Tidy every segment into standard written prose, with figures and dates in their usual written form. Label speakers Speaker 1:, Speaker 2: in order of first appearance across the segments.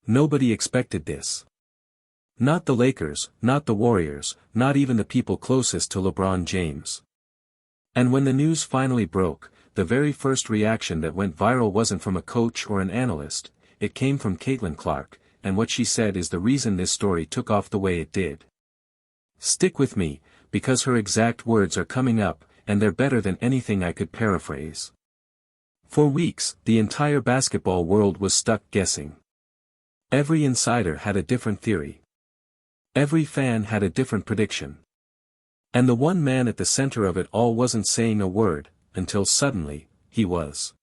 Speaker 1: Nobody expected this. Not the Lakers, not the Warriors, not even the people closest to LeBron James. And when the news finally broke, the very first reaction that went viral wasn't from a coach or an analyst, it came from Caitlin Clark, and what she said is the reason this story took off the way it did. Stick with me, because her exact words are coming up, and they're better than anything I could paraphrase. For weeks, the entire basketball world was stuck guessing. Every insider had a different theory. Every fan had a different prediction. And the one man at the center of it all wasn't saying a word, until suddenly, he was.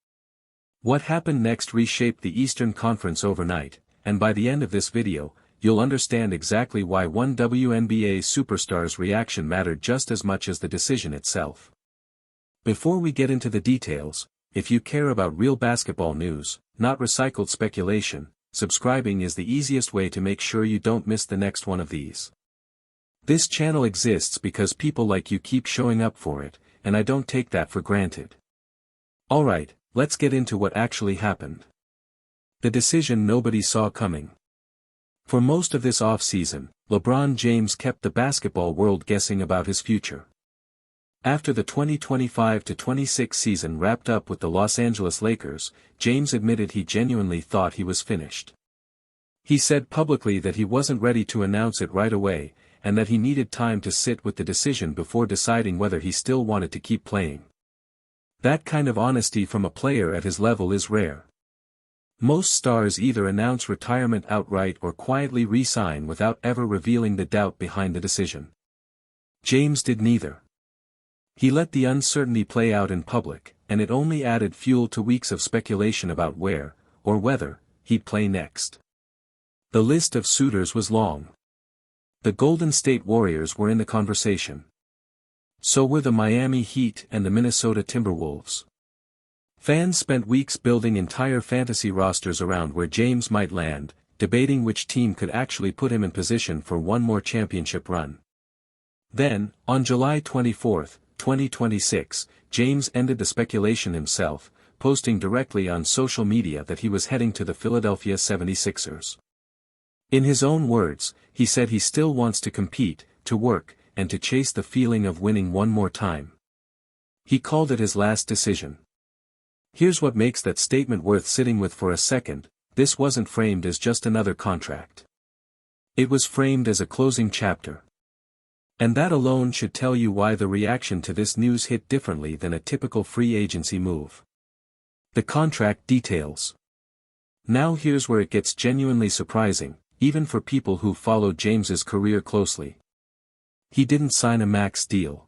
Speaker 1: What happened next reshaped the Eastern Conference overnight, and by the end of this video, you'll understand exactly why one WNBA superstar's reaction mattered just as much as the decision itself. Before we get into the details, if you care about real basketball news, not recycled speculation, subscribing is the easiest way to make sure you don't miss the next one of these. This channel exists because people like you keep showing up for it, and I don't take that for granted. Alright, let's get into what actually happened. The decision nobody saw coming. For most of this off-season, LeBron James kept the basketball world guessing about his future. After the 2025-26 season wrapped up with the Los Angeles Lakers, James admitted he genuinely thought he was finished. He said publicly that he wasn't ready to announce it right away, and that he needed time to sit with the decision before deciding whether he still wanted to keep playing. That kind of honesty from a player at his level is rare. Most stars either announce retirement outright or quietly re-sign without ever revealing the doubt behind the decision. James did neither. He let the uncertainty play out in public, and it only added fuel to weeks of speculation about where, or whether, he'd play next. The list of suitors was long. The Golden State Warriors were in the conversation. So were the Miami Heat and the Minnesota Timberwolves. Fans spent weeks building entire fantasy rosters around where James might land, debating which team could actually put him in position for one more championship run. Then, on July 24, 2026, James ended the speculation himself, posting directly on social media that he was heading to the Philadelphia 76ers. In his own words, he said he still wants to compete, to work, and to chase the feeling of winning one more time. He called it his last decision. Here's what makes that statement worth sitting with for a second: this wasn't framed as just another contract. It was framed as a closing chapter. And that alone should tell you why the reaction to this news hit differently than a typical free agency move. The contract details. Now here's where it gets genuinely surprising, even for people who followed James's career closely. He didn't sign a max deal.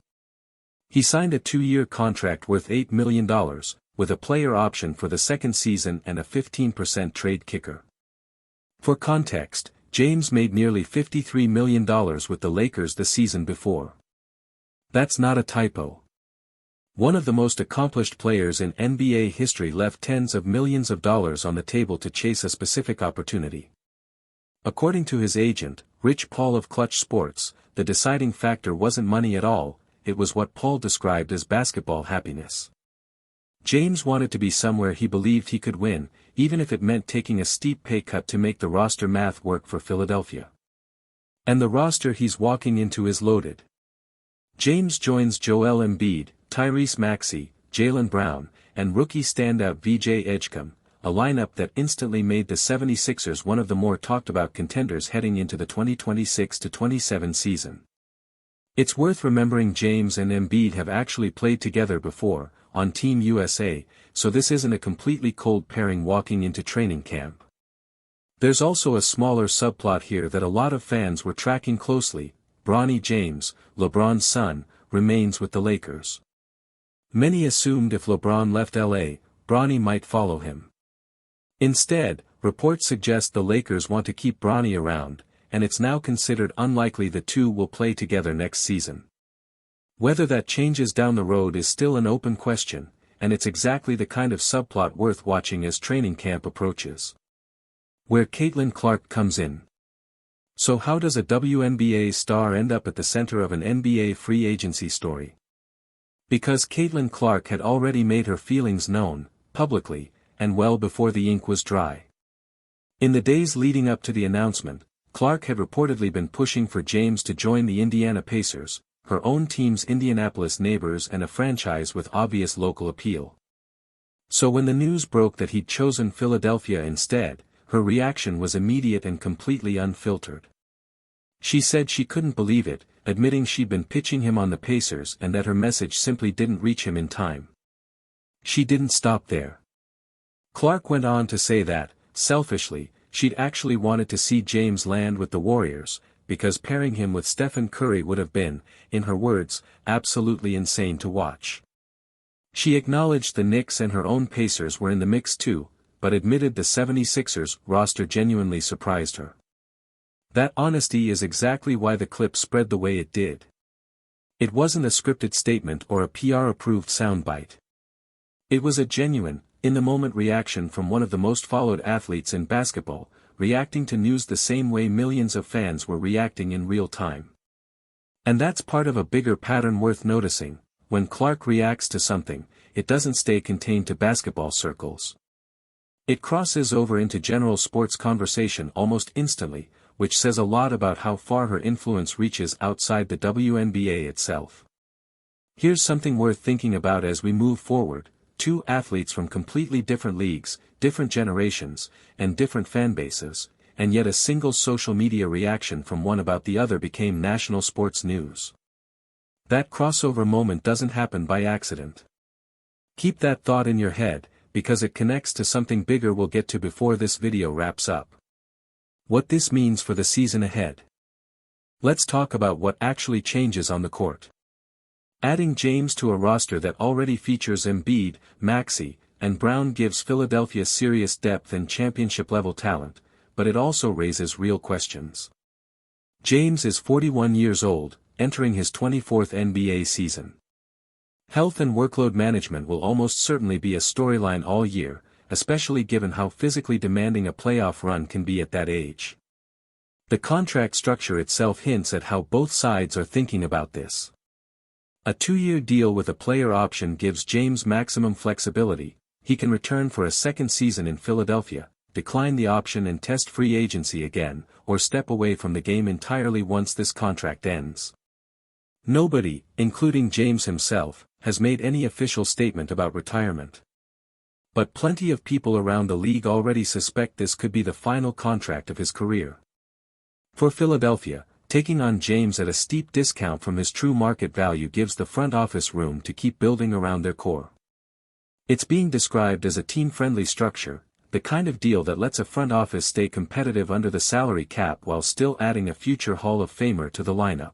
Speaker 1: He signed a 2-year contract worth $8 million, with a player option for the second season and a 15% trade kicker. For context, James made nearly $53 million with the Lakers the season before. That's not a typo. One of the most accomplished players in NBA history left tens of millions of dollars on the table to chase a specific opportunity. According to his agent, Rich Paul of Clutch Sports, the deciding factor wasn't money at all, it was what Paul described as basketball happiness. James wanted to be somewhere he believed he could win, even if it meant taking a steep pay cut to make the roster math work for Philadelphia. And the roster he's walking into is loaded. James joins Joel Embiid, Tyrese Maxey, Jaylen Brown, and rookie standout VJ Edgecombe, a lineup that instantly made the 76ers one of the more talked-about contenders heading into the 2026-27 season. It's worth remembering James and Embiid have actually played together before, on Team USA, so this isn't a completely cold pairing walking into training camp. There's also a smaller subplot here that a lot of fans were tracking closely: Bronny James, LeBron's son, remains with the Lakers. Many assumed if LeBron left LA, Bronny might follow him. Instead, reports suggest the Lakers want to keep Bronny around, and it's now considered unlikely the two will play together next season. Whether that changes down the road is still an open question, and it's exactly the kind of subplot worth watching as training camp approaches. Where Caitlin Clark comes in. So how does a WNBA star end up at the center of an NBA free agency story? Because Caitlin Clark had already made her feelings known, publicly, and well before the ink was dry. In the days leading up to the announcement, Clark had reportedly been pushing for James to join the Indiana Pacers, her own team's Indianapolis neighbors and a franchise with obvious local appeal. So when the news broke that he'd chosen Philadelphia instead, her reaction was immediate and completely unfiltered. She said she couldn't believe it, admitting she'd been pitching him on the Pacers and that her message simply didn't reach him in time. She didn't stop there. Clark went on to say that, selfishly, she'd actually wanted to see James land with the Warriors, because pairing him with Stephen Curry would have been, in her words, absolutely insane to watch. She acknowledged the Knicks and her own Pacers were in the mix too, but admitted the 76ers roster genuinely surprised her. That honesty is exactly why the clip spread the way it did. It wasn't a scripted statement or a PR-approved soundbite. It was a genuine, in-the-moment reaction from one of the most followed athletes in basketball, reacting to news the same way millions of fans were reacting in real time. And that's part of a bigger pattern worth noticing. When Clark reacts to something, it doesn't stay contained to basketball circles. It crosses over into general sports conversation almost instantly, which says a lot about how far her influence reaches outside the WNBA itself. Here's something worth thinking about as we move forward: two athletes from completely different leagues, different generations, and different fan bases, and yet a single social media reaction from one about the other became national sports news. That crossover moment doesn't happen by accident. Keep that thought in your head, because it connects to something bigger we'll get to before this video wraps up. What this means for the season ahead. Let's talk about what actually changes on the court. Adding James to a roster that already features Embiid, Maxey, and Brown gives Philadelphia serious depth and championship-level talent, but it also raises real questions. James is 41 years old, entering his 24th NBA season. Health and workload management will almost certainly be a storyline all year, especially given how physically demanding a playoff run can be at that age. The contract structure itself hints at how both sides are thinking about this. A 2-year deal with a player option gives James maximum flexibility. He can return for a second season in Philadelphia, decline the option and test free agency again, or step away from the game entirely once this contract ends. Nobody, including James himself, has made any official statement about retirement. But plenty of people around the league already suspect this could be the final contract of his career. For Philadelphia, taking on James at a steep discount from his true market value gives the front office room to keep building around their core. It's being described as a team-friendly structure, the kind of deal that lets a front office stay competitive under the salary cap while still adding a future Hall of Famer to the lineup.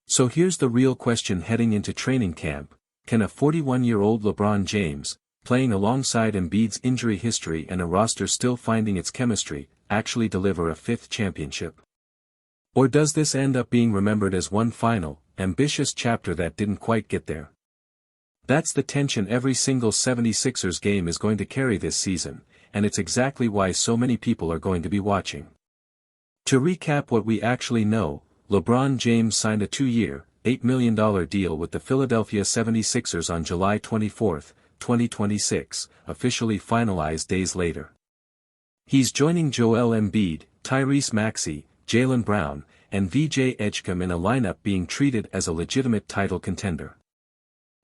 Speaker 1: So here's the real question heading into training camp: can a 41-year-old LeBron James, playing alongside Embiid's injury history and a roster still finding its chemistry, actually deliver a fifth championship? Or does this end up being remembered as one final, ambitious chapter that didn't quite get there? That's the tension every single 76ers game is going to carry this season, and it's exactly why so many people are going to be watching. To recap what we actually know, LeBron James signed a 2-year, $8 million deal with the Philadelphia 76ers on July 24, 2026, officially finalized days later. He's joining Joel Embiid, Tyrese Maxey, Jaylen Brown, and VJ Edgecombe in a lineup being treated as a legitimate title contender.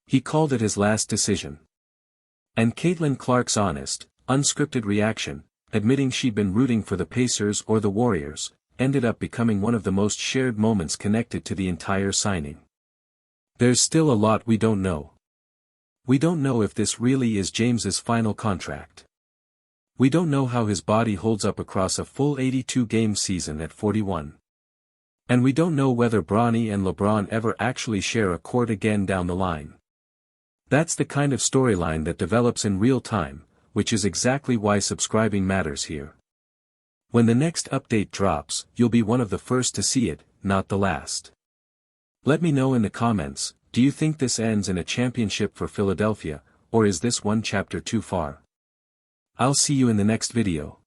Speaker 1: He called it his last decision. And Caitlin Clark's honest, unscripted reaction, admitting she'd been rooting for the Pacers or the Warriors, ended up becoming one of the most shared moments connected to the entire signing. There's still a lot we don't know. We don't know if this really is James's final contract. We don't know how his body holds up across a full 82-game season at 41. And we don't know whether Bronny and LeBron ever actually share a court again down the line. That's the kind of storyline that develops in real time, which is exactly why subscribing matters here. When the next update drops, you'll be one of the first to see it, not the last. Let me know in the comments, do you think this ends in a championship for Philadelphia, or is this one chapter too far? I'll see you in the next video.